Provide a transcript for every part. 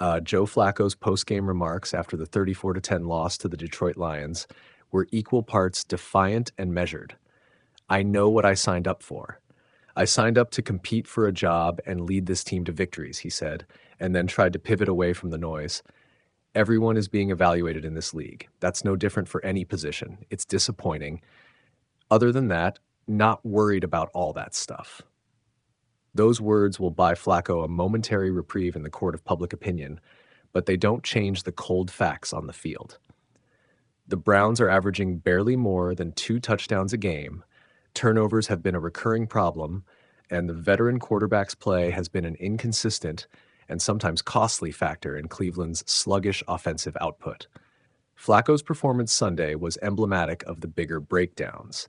Joe Flacco's post-game remarks after the 34-10 loss to the Detroit Lions were equal parts defiant and measured. "I know what I signed up for. I signed up to compete for a job and lead this team to victories," he said, and then tried to pivot away from the noise. "Everyone is being evaluated in this league. That's no different for any position. It's disappointing. Other than that, not worried about all that stuff." Those words will buy Flacco a momentary reprieve in the court of public opinion, but they don't change the cold facts on the field. The Browns are averaging barely more than 2 touchdowns a game, turnovers have been a recurring problem, and the veteran quarterback's play has been an inconsistent and sometimes costly factor in Cleveland's sluggish offensive output. Flacco's performance Sunday was emblematic of the bigger breakdowns.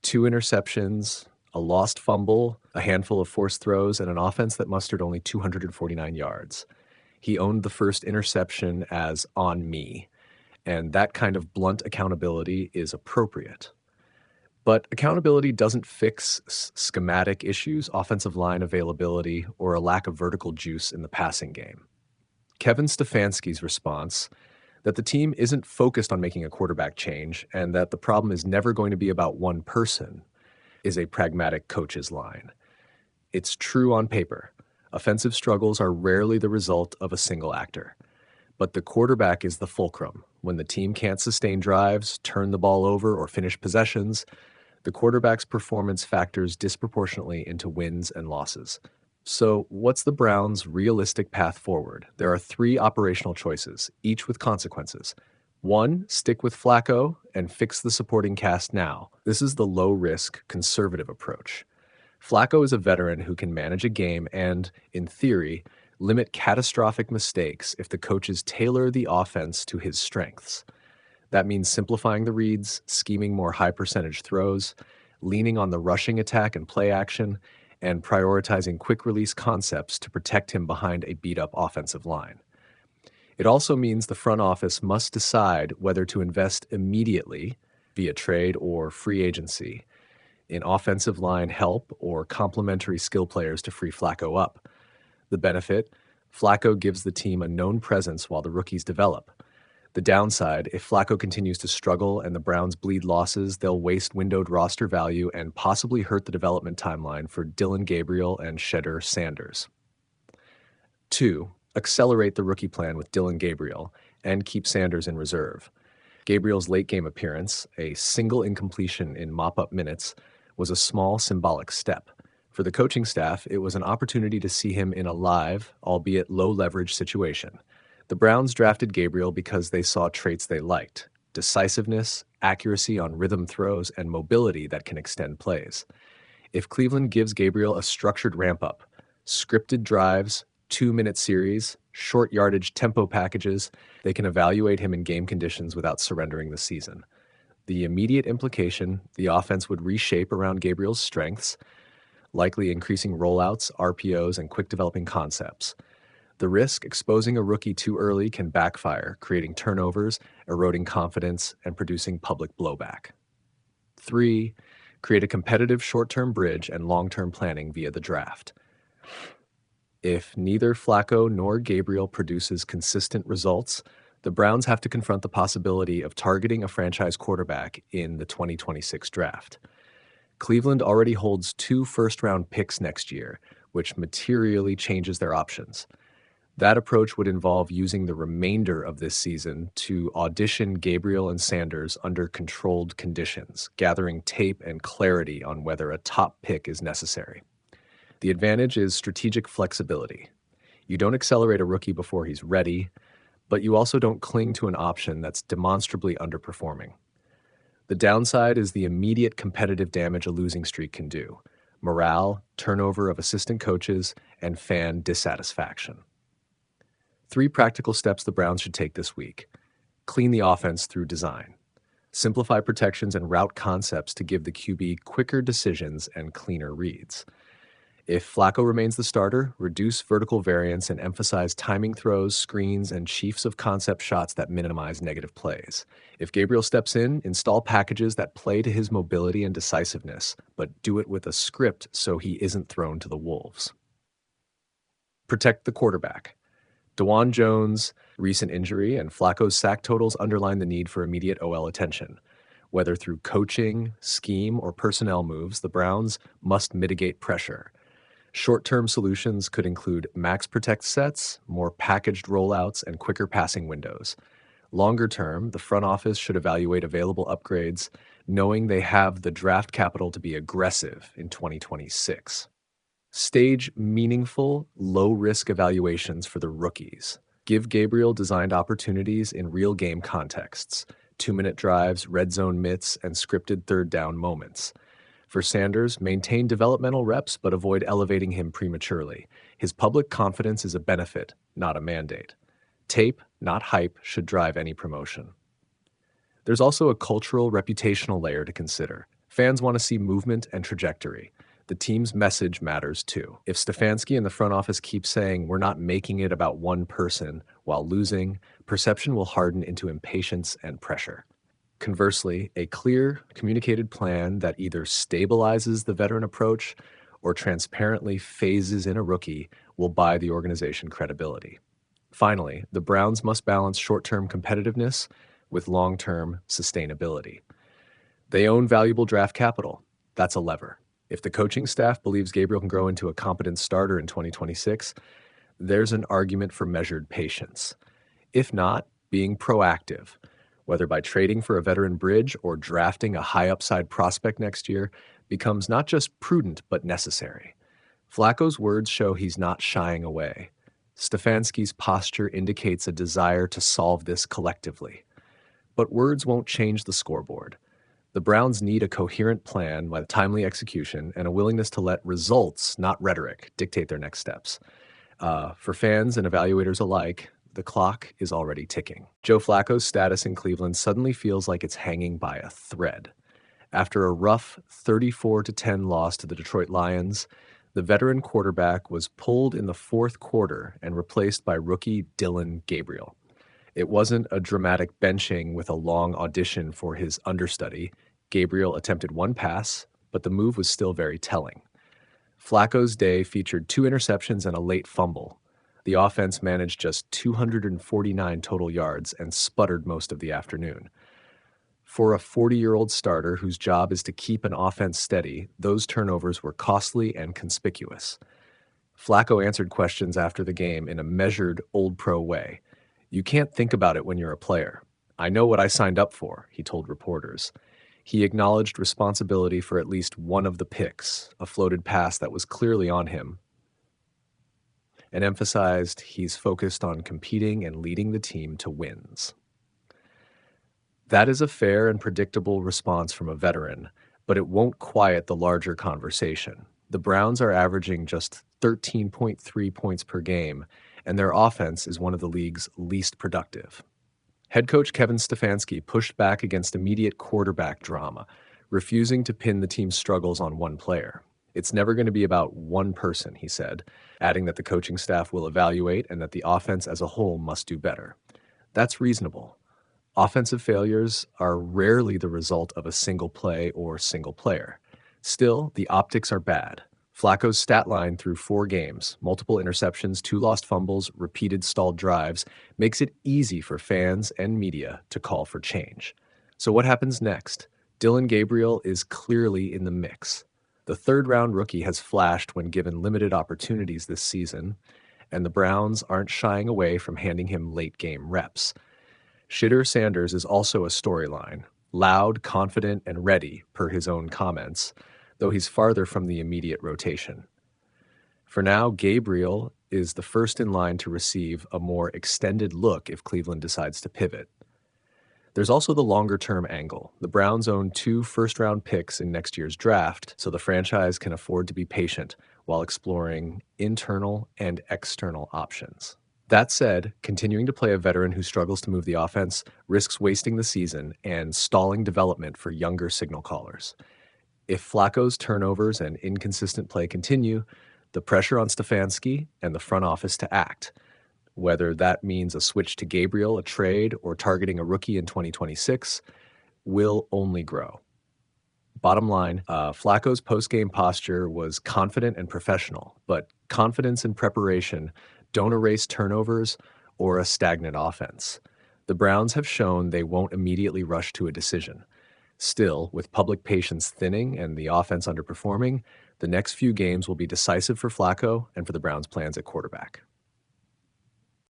2 interceptions, a lost fumble, a handful of forced throws, and an offense that mustered only 249 yards. He owned the first interception as "on me," and that kind of blunt accountability is appropriate. But accountability doesn't fix schematic issues, offensive line availability, or a lack of vertical juice in the passing game. Kevin Stefanski's response, that the team isn't focused on making a quarterback change and that the problem is never going to be about one person, is a pragmatic coach's line. It's true on paper. Offensive struggles are rarely the result of a single actor. But the quarterback is the fulcrum. When the team can't sustain drives, turn the ball over, or finish possessions, the quarterback's performance factors disproportionately into wins and losses. So, what's the Browns' realistic path forward? There are 3 operational choices, each with consequences. 1, stick with Flacco and fix the supporting cast now. This is the low-risk, conservative approach. Flacco is a veteran who can manage a game and, in theory, limit catastrophic mistakes if the coaches tailor the offense to his strengths. That means simplifying the reads, scheming more high-percentage throws, leaning on the rushing attack and play action, and prioritizing quick-release concepts to protect him behind a beat-up offensive line. It also means the front office must decide whether to invest immediately, via trade or free agency, in offensive line help or complementary skill players to free Flacco up. The benefit, Flacco gives the team a known presence while the rookies develop. The downside, if Flacco continues to struggle and the Browns bleed losses, they'll waste windowed roster value and possibly hurt the development timeline for Dillon Gabriel and Shedeur Sanders. 2, accelerate the rookie plan with Dillon Gabriel and keep Sanders in reserve. Gabriel's late-game appearance, a single incompletion in mop-up minutes, was a small symbolic step. For the coaching staff, it was an opportunity to see him in a live, albeit low-leverage situation. The Browns drafted Gabriel because they saw traits they liked: decisiveness, accuracy on rhythm throws, and mobility that can extend plays. If Cleveland gives Gabriel a structured ramp-up, scripted drives, 2-minute series, short yardage tempo packages, they can evaluate him in game conditions without surrendering the season. The immediate implication, the offense would reshape around Gabriel's strengths, likely increasing rollouts, RPOs, and quick developing concepts. The risk, exposing a rookie too early, can backfire, creating turnovers, eroding confidence, and producing public blowback. 3, create a competitive short-term bridge and long-term planning via the draft. If neither Flacco nor Gabriel produces consistent results, the Browns have to confront the possibility of targeting a franchise quarterback in the 2026 draft. Cleveland already holds 2 first-round picks next year, which materially changes their options. That approach would involve using the remainder of this season to audition Gabriel and Sanders under controlled conditions, gathering tape and clarity on whether a top pick is necessary. The advantage is strategic flexibility. You don't accelerate a rookie before he's ready, but you also don't cling to an option that's demonstrably underperforming. The downside is the immediate competitive damage a losing streak can do: morale, turnover of assistant coaches, and fan dissatisfaction. 3 practical steps the Browns should take this week. Clean the offense through design. Simplify protections and route concepts to give the QB quicker decisions and cleaner reads. If Flacco remains the starter, reduce vertical variance and emphasize timing throws, screens, and chiefs of concept shots that minimize negative plays. If Gabriel steps in, install packages that play to his mobility and decisiveness, but do it with a script so he isn't thrown to the wolves. Protect the quarterback. DeJuan Jones' recent injury and Flacco's sack totals underline the need for immediate OL attention. Whether through coaching, scheme, or personnel moves, the Browns must mitigate pressure. Short-term solutions could include max protect sets, more packaged rollouts, and quicker passing windows. Longer term, the front office should evaluate available upgrades, knowing they have the draft capital to be aggressive in 2026. Stage meaningful, low-risk evaluations for the rookies. Give Gabriel designed opportunities in real game contexts, 2-minute drives, red zone mitts, and scripted third down moments. For Sanders, maintain developmental reps but avoid elevating him prematurely. His public confidence is a benefit, not a mandate. Tape, not hype, should drive any promotion. There's also a cultural, reputational layer to consider. Fans want to see movement and trajectory. The team's message matters too. If Stefanski and the front office keep saying we're not making it about one person while losing, perception will harden into impatience and pressure. Conversely, a clear, communicated plan that either stabilizes the veteran approach or transparently phases in a rookie will buy the organization credibility. Finally, the Browns must balance short-term competitiveness with long-term sustainability. They own valuable draft capital. That's a lever. If the coaching staff believes Gabriel can grow into a competent starter in 2026, there's an argument for measured patience. If not, being proactive, whether by trading for a veteran bridge or drafting a high-upside prospect next year, becomes not just prudent but necessary. Flacco's words show he's not shying away. Stefanski's posture indicates a desire to solve this collectively. But words won't change the scoreboard. The Browns need a coherent plan with timely execution and a willingness to let results, not rhetoric, dictate their next steps. For fans and evaluators alike, the clock is already ticking. Joe Flacco's status in Cleveland suddenly feels like it's hanging by a thread. After a rough 34-10 loss to the Detroit Lions, the veteran quarterback was pulled in the fourth quarter and replaced by rookie Dillon Gabriel. It wasn't a dramatic benching with a long audition for his understudy. Gabriel attempted one pass, but the move was still very telling. Flacco's day featured 2 interceptions and a late fumble. The offense managed just 249 total yards and sputtered most of the afternoon. For a 40-year-old starter whose job is to keep an offense steady, those turnovers were costly and conspicuous. Flacco answered questions after the game in a measured, old pro way. "You can't think about it when you're a player. I know what I signed up for," he told reporters. He acknowledged responsibility for at least one of the picks, a floated pass that was clearly on him, and emphasized he's focused on competing and leading the team to wins. That is a fair and predictable response from a veteran, but it won't quiet the larger conversation. The Browns are averaging just 13.3 points per game, and their offense is one of the league's least productive. Head coach Kevin Stefanski pushed back against immediate quarterback drama, refusing to pin the team's struggles on one player. "It's never going to be about one person," he said, adding that the coaching staff will evaluate and that the offense as a whole must do better. That's reasonable. Offensive failures are rarely the result of a single play or single player. Still, the optics are bad. Flacco's stat line through 4 games, multiple interceptions, 2 lost fumbles, repeated stalled drives, makes it easy for fans and media to call for change. So what happens next? Dillon Gabriel is clearly in the mix. The third-round rookie has flashed when given limited opportunities this season, and the Browns aren't shying away from handing him late-game reps. Shedeur Sanders is also a storyline, loud, confident, and ready, per his own comments, though he's farther from the immediate rotation. For now, Gabriel is the first in line to receive a more extended look if Cleveland decides to pivot. There's also the longer-term angle. The Browns own 2 first-round picks in next year's draft, so the franchise can afford to be patient while exploring internal and external options. That said, continuing to play a veteran who struggles to move the offense risks wasting the season and stalling development for younger signal callers. If Flacco's turnovers and inconsistent play continue, the pressure on Stefanski and the front office to act, whether that means a switch to Gabriel, a trade, or targeting a rookie in 2026, will only grow. Bottom line, Flacco's post-game posture was confident and professional, but confidence and preparation Don't erase turnovers or a stagnant offense. The Browns have shown they won't immediately rush to a decision. Still, with public patience thinning and the offense underperforming, the next few games will be decisive for Flacco and for the Browns' plans at quarterback.